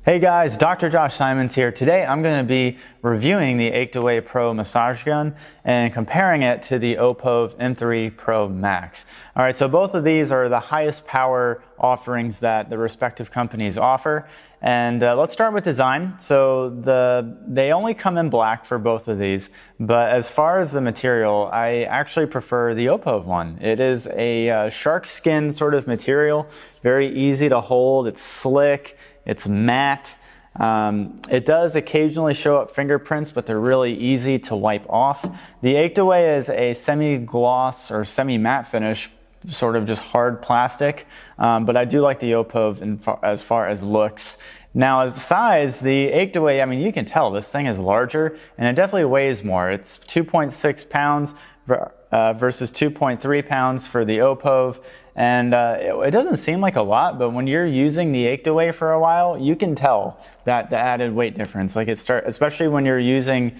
Hey guys, Dr. Josh Simons here. Today I'm going to be reviewing the Achedaway Pro massage gun and comparing it to the Opove M3 Pro Max. Alright, so both of these are the highest power offerings that the respective companies offer. And let's start with design. So they only come in black for both of these, but as far as the material, I actually prefer the Opove one. It is a shark skin sort of material, very easy to hold, it's slick. It's matte. It does occasionally show up fingerprints, but they're really easy to wipe off. The Achedaway is a semi-gloss or semi-matte finish, sort of just hard plastic, but I do like the Opove as far as looks. Now, as size, the Achedaway, I mean, you can tell this thing is larger, and it definitely weighs more. It's 2.6 pounds versus 2.3 pounds for the Opove. And it doesn't seem like a lot, but when you're using the Achedaway for a while, you can tell that the added weight difference. Like especially when you're using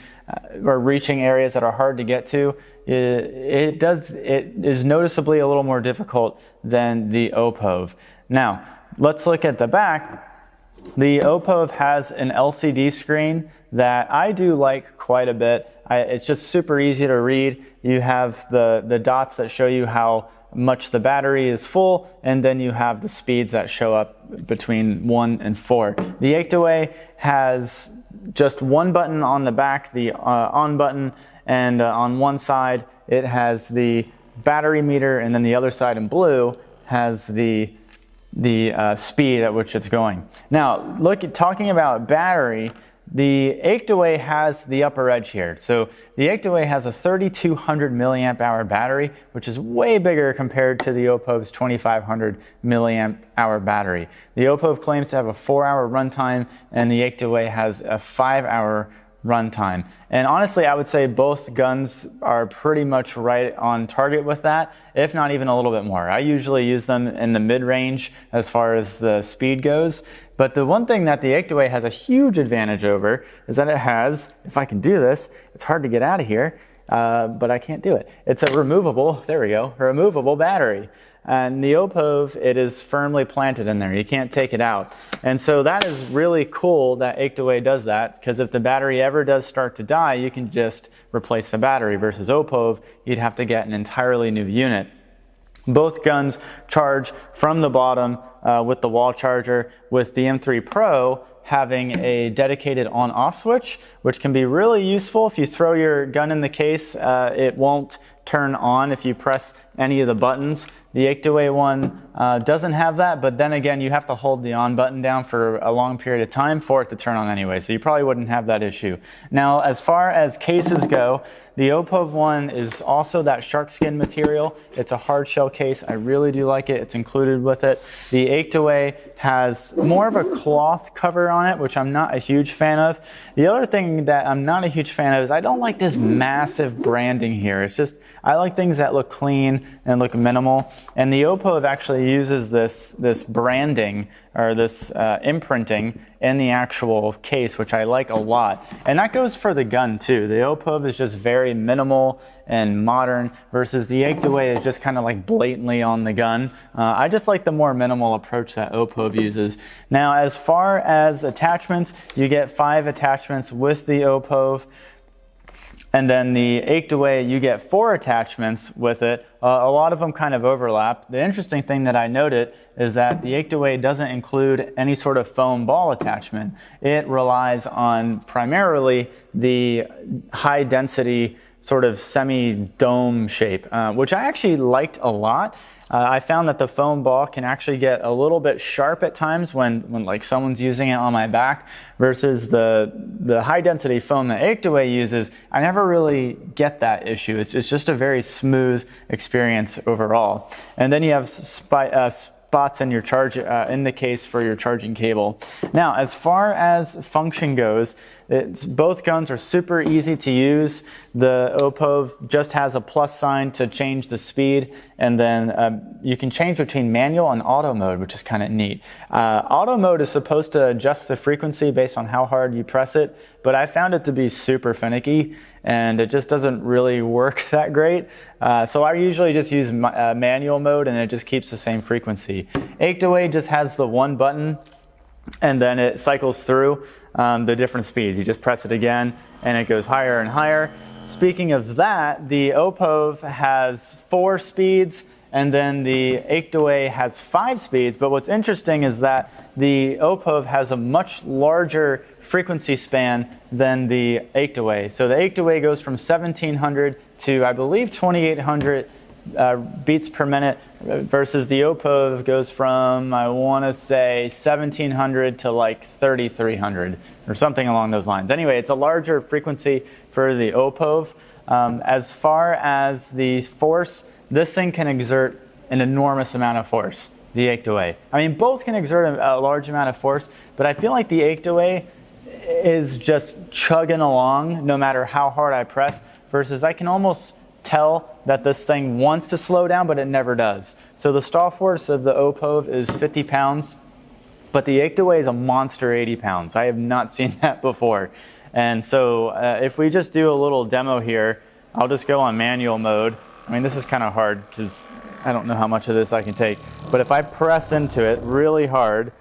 or reaching areas that are hard to get to, it is noticeably a little more difficult than the Opove. Now, let's look at the back. The Opove has an LCD screen that I do like quite a bit. It's just super easy to read. You have the dots that show you how much the battery is full, and then you have the speeds that show up between 1 and 4. The Achedaway has just one button on the back, the on button, and on one side it has the battery meter, and then the other side in blue has the speed at which it's going. Now, talking about battery, the Achedaway has the upper edge here. So the Achedaway has a 3200 milliamp hour battery, which is way bigger compared to the Opove's 2500 milliamp hour battery. The Opove claims to have a 4-hour runtime, and the Achedaway has a 5-hour runtime. And honestly, I would say both guns are pretty much right on target with that, if not even a little bit more. I usually use them in the mid-range as far as the speed goes. But the one thing that the Achedaway has a huge advantage over is that it has, if I can do this, it's hard to get out of here, but I can't do it. It's a removable, there we go, removable battery. And the Opove, it is firmly planted in there. You can't take it out. And so that is really cool that Achedaway does that, because if the battery ever does start to die, you can just replace the battery, versus Opove, you'd have to get an entirely new unit. Both guns charge from the bottom with the wall charger, with the M3 Pro having a dedicated on-off switch, which can be really useful. If you throw your gun in the case, it won't turn on if you press any of the buttons. The Achedaway one doesn't have that, but then again, you have to hold the on button down for a long period of time for it to turn on anyway, so you probably wouldn't have that issue. Now, as far as cases go, the Opove one is also that shark skin material. It's a hard shell case. I really do like it. It's included with it. The Achedaway has more of a cloth cover on it, which I'm not a huge fan of. The other thing that I'm not a huge fan of is I don't like this massive branding here. It's just, I like things that look clean and look minimal. And the Opove actually uses this branding or this imprinting in the actual case, which I like a lot. And that goes for the gun too. The Opove is just very minimal and modern, versus the Achedaway is just kind of like blatantly on the gun. I just like the more minimal approach that Opove uses. Now, as far as attachments, you get 5 attachments with the Opove. And then the Achedaway, you get 4 attachments with it. A lot of them kind of overlap. The interesting thing that I noted is that the Achedaway doesn't include any sort of foam ball attachment. It relies on primarily the high density sort of semi-dome shape, which I actually liked a lot. I found that the foam ball can actually get a little bit sharp at times when like someone's using it on my back, versus the high density foam that Achedaway uses. I never really get that issue. It's just a very smooth experience overall. And then you have spots in your in the case for your charging cable. Now, as far as function goes, both guns are super easy to use. The Opove just has a plus sign to change the speed, and then you can change between manual and auto mode, which is kind of neat. Auto mode is supposed to adjust the frequency based on how hard you press it, but I found it to be super finicky, and it just doesn't really work that great. So I usually just use manual mode, and it just keeps the same frequency. Achedaway just has the one button and then it cycles through the different speeds. You just press it again and it goes higher and higher. Speaking of that, the Opove has 4 speeds, and then the Achedaway has 5 speeds. But what's interesting is that the Opove has a much larger frequency span than the Achedaway. So the Achedaway goes from 1700 to, I believe, 2800 beats per minute, versus the Opove goes from, I want to say, 1700 to like 3300 or something along those lines. Anyway, it's a larger frequency for the Opove. As far as the force, this thing can exert an enormous amount of force, the Achedaway. I mean, both can exert a large amount of force, but I feel like the Achedaway is just chugging along no matter how hard I press, versus I can almost tell that this thing wants to slow down, but it never does. So the stall force of the Opove is 50 pounds, but the Achedaway is a monster 80 pounds. I have not seen that before. And so if we just do a little demo here, I'll just go on manual mode. I mean, this is kind of hard because I don't know how much of this I can take. But if I press into it really hard,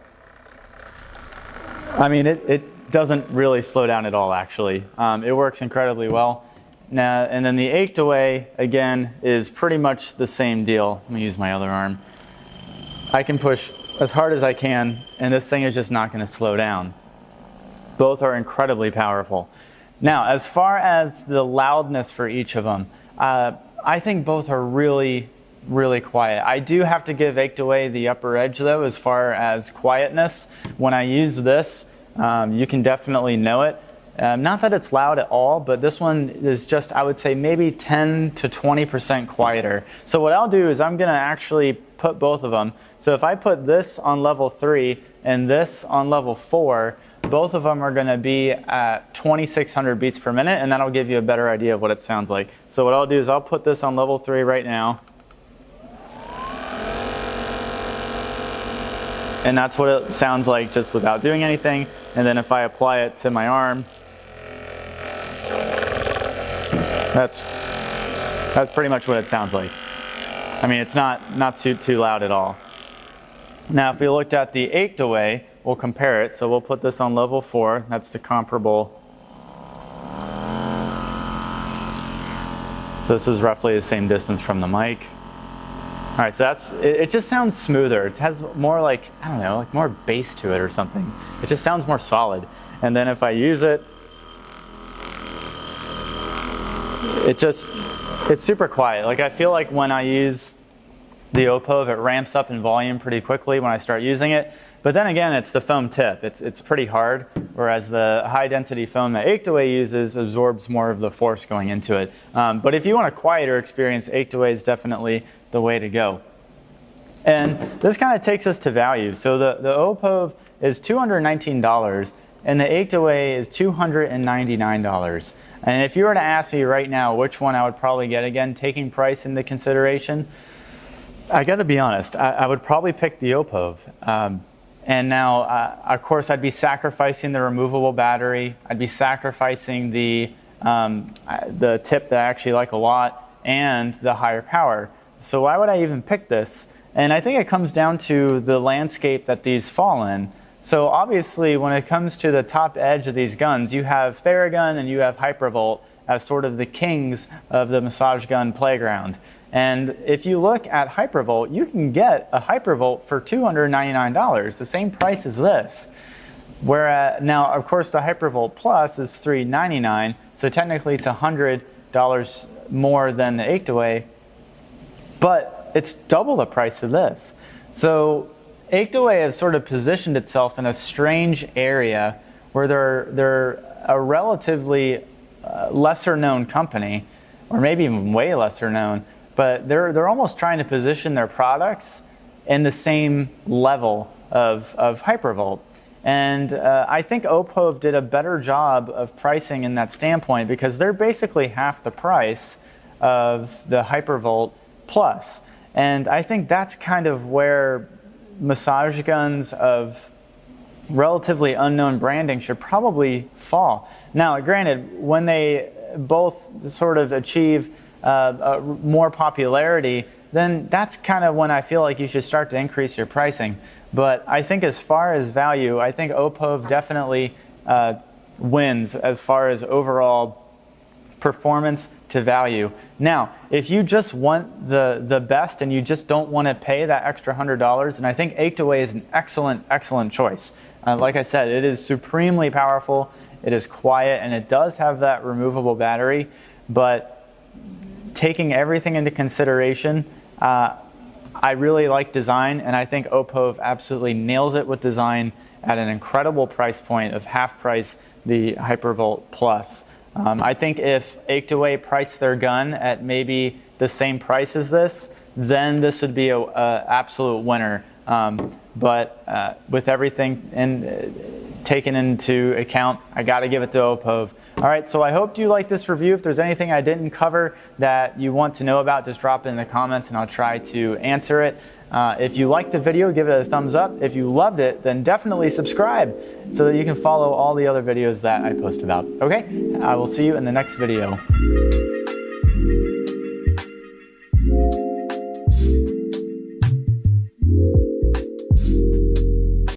I mean, it doesn't really slow down at all, actually. It works incredibly well. Now, and then the Achedaway, again, is pretty much the same deal. Let me use my other arm. I can push as hard as I can, and this thing is just not going to slow down. Both are incredibly powerful. Now, as far as the loudness for each of them, I think both are really, really quiet. I do have to give Achedaway the upper edge, though, as far as quietness. When I use this, you can definitely know it. Not that it's loud at all, but this one is just, I would say, maybe 10 to 20% quieter. So what I'll do is I'm going to actually put both of them. So if I put this on level 3 and this on level 4, both of them are going to be at 2600 beats per minute, and that'll give you a better idea of what it sounds like. So what I'll do is I'll put this on level 3 right now. And that's what it sounds like just without doing anything. And then if I apply it to my arm, that's pretty much what it sounds like. I mean, it's not too loud at all. Now, if we looked at the Achedaway, we'll compare it. So we'll put this on level 4. That's the comparable. So this is roughly the same distance from the mic. All right, so it just sounds smoother. It has more like, I don't know, like more bass to it or something. It just sounds more solid. And then if I use it, it's super quiet. Like, I feel like when I use the Opove, it ramps up in volume pretty quickly when I start using it. But then again, it's the foam tip. It's pretty hard, whereas the high density foam that Achedaway uses absorbs more of the force going into it. But if you want a quieter experience, Achedaway is definitely the way to go. And this kind of takes us to value. So the Opove is $219 and the Achedaway is $299. And if you were to ask me right now which one I would probably get, again, taking price into consideration, I got to be honest, I would probably pick the Opove. And now, of course, I'd be sacrificing the removable battery. I'd be sacrificing the tip that I actually like a lot and the higher power. So why would I even pick this? And I think it comes down to the landscape that these fall in. So obviously, when it comes to the top edge of these guns, you have Theragun and you have Hypervolt as sort of the kings of the massage gun playground. And if you look at Hypervolt, you can get a Hypervolt for $299, the same price as this. Whereas now, of course, the Hypervolt Plus is $399, so technically it's $100 more than the Achedaway, but it's double the price of this. So Achedaway has sort of positioned itself in a strange area where they're a relatively lesser known company, or maybe even way lesser known, but they're almost trying to position their products in the same level of Hypervolt. And I think Opove did a better job of pricing in that standpoint, because they're basically half the price of the Hypervolt Plus. And I think that's kind of where massage guns of relatively unknown branding should probably fall. Now, granted, when they both sort of achieve more popularity, then that's kind of when I feel like you should start to increase your pricing. But I think as far as value, I think Opove definitely wins as far as overall performance to value. Now, if you just want the best and you just don't want to pay that extra $100, and I think Achedaway is an excellent choice. Like I said, it is supremely powerful, it is quiet, and it does have that removable battery. But taking everything into consideration, I really like design, and I think Opove absolutely nails it with design at an incredible price point of half price the Hypervolt Plus. I think if Achedaway priced their gun at maybe the same price as this, then this would be an absolute winner. But with everything taken into account, I got to give it to Opove. All right, so I hope you liked this review. If there's anything I didn't cover that you want to know about, just drop it in the comments and I'll try to answer it. If you liked the video, give it a thumbs up. If you loved it, then definitely subscribe so that you can follow all the other videos that I post about. Okay, I will see you in the next video.